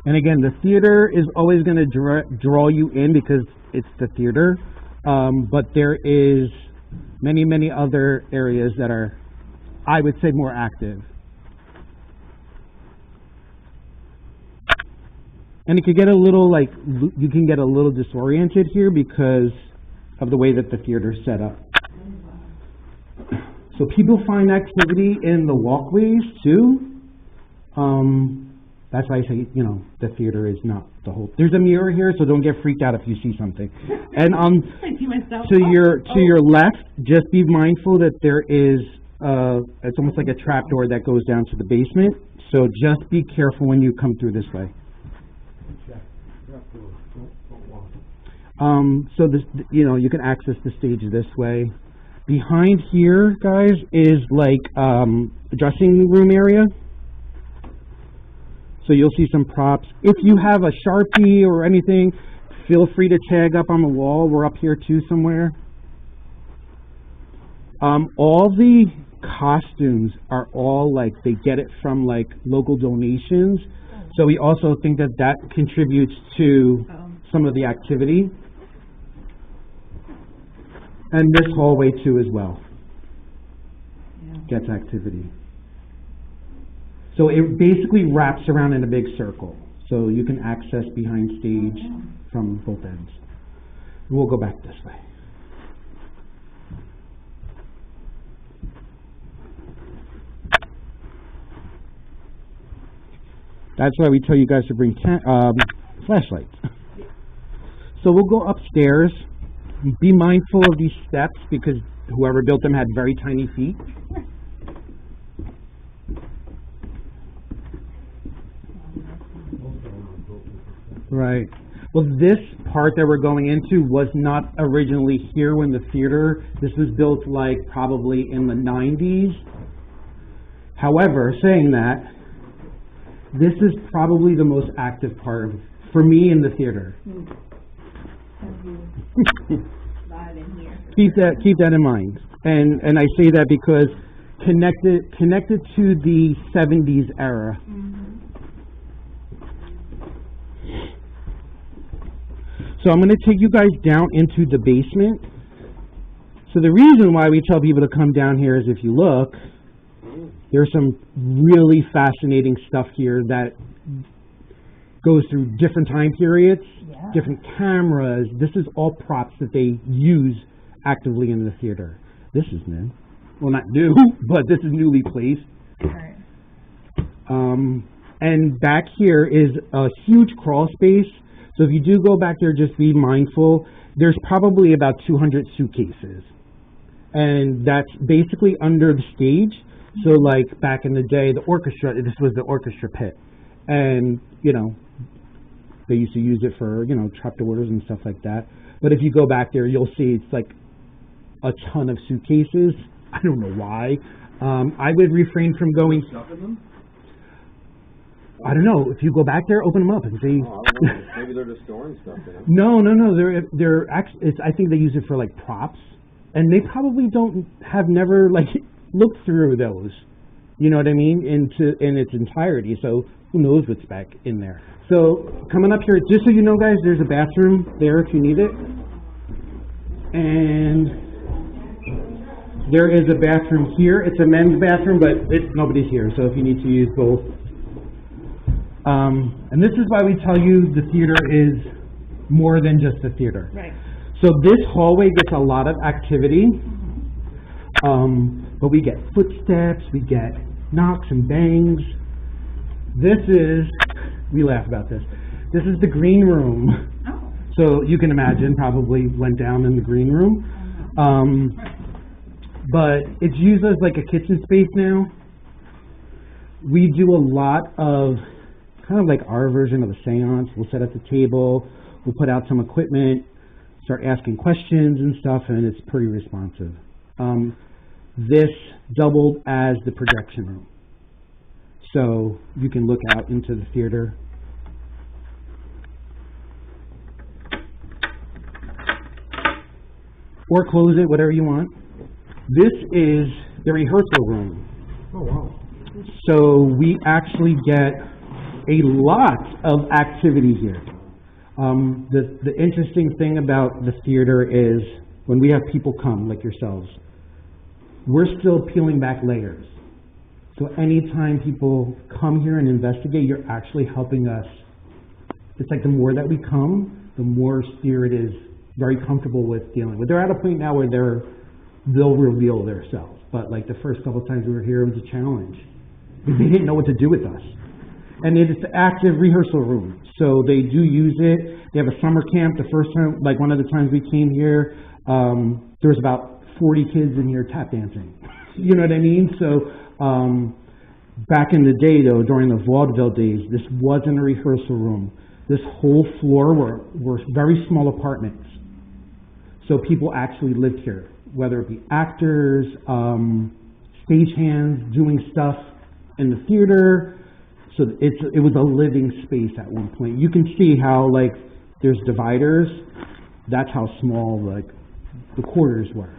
And again, the theater is always going to draw you in because it's the theater. But there is many other areas that are, I would say, more active. And it could get a little, like, you can get a little disoriented here because of the way that the theater is set up. So people find activity in the walkways too. That's why I say, you know, the theater is not the whole. There's a mirror here, so don't get freaked out if you see something. And to your left, just be mindful that there is it's almost like a trap door that goes down to the basement. So just be careful when you come through this way. So this, you know, you can access the stage this way. Behind here, guys, is like a dressing room area. So you'll see some props. If you have a Sharpie or anything, feel free to tag up on the wall. We're up here too somewhere. All the costumes are all like, they get it from like local donations. So we also think that that contributes to some of the activity. And this hallway too as well gets activity. So it basically wraps around in a big circle. So you can access behind stage from both ends. We'll go back this way. That's why we tell you guys to bring flashlights. So we'll go upstairs. Be mindful of these steps because whoever built them had very tiny feet. Right. Well, this part that we're going into was not originally here when the theater, this was built like probably in the 90s. However, saying that, this is probably the most active part for me in the theater. Keep that in mind. And I say that because connected to the 70s era. So I'm going to take you guys down into the basement. So the reason why we tell people to come down here is if you look, there's some really fascinating stuff here that goes through different time periods, different cameras. This is all props that they use actively in the theater. This is new. Well, not new, but this is newly placed. And back here is a huge crawl space. So if you do go back there, just be mindful. There's probably about 200 suitcases. And that's basically under the stage. So like back in the day, the orchestra, this was the orchestra pit. And, you know, they used to use it for, you know, trapdoors and stuff like that. But if you go back there, you'll see it's like a ton of suitcases. I don't know why. I would refrain from going. Stuff in them? I don't know. If you go back there, open them up and see. Oh, I don't know. Maybe they're just storing stuff in them. No. They're actually. I think they use it for like props, and they probably never like looked through those. You know what I mean? In its entirety. So who knows what's back in there? So coming up here, just so you know, guys, there's a bathroom there if you need it, and there is a bathroom here. It's a men's bathroom, but nobody's here. So if you need to use both. And this is why we tell you the theater is more than just a theater. Right. So this hallway gets a lot of activity, but we get footsteps, we get knocks and bangs. We laugh about this. This is the green room. Oh. So you can imagine probably went down in the green room. But it's used as like a kitchen space now. We do a lot of kind of like our version of a seance. We'll set up the table, we'll put out some equipment, start asking questions and stuff, and it's pretty responsive. This doubled as the projection room. So you can look out into the theater. Or close it, whatever you want. This is the rehearsal room. Oh, wow. So we actually get a lot of activity here. The interesting thing about the theater is when we have people come, like yourselves, we're still peeling back layers. So anytime people come here and investigate, you're actually helping us. It's like the more that we come, the more Spirit is very comfortable with dealing with. They're at a point now where they'll reveal themselves. But like the first couple of times we were here, it was a challenge. They didn't know what to do with us. And it is the active rehearsal room. So they do use it. They have a summer camp. The first time, like one of the times we came here, there was about 40 kids in here tap dancing. You know what I mean? So back in the day, though, during the vaudeville days, this wasn't a rehearsal room. This whole floor were very small apartments. So people actually lived here, whether it be actors, stagehands, doing stuff in the theater. So it was a living space at one point. You can see how, like, there's dividers. That's how small, like, the quarters were.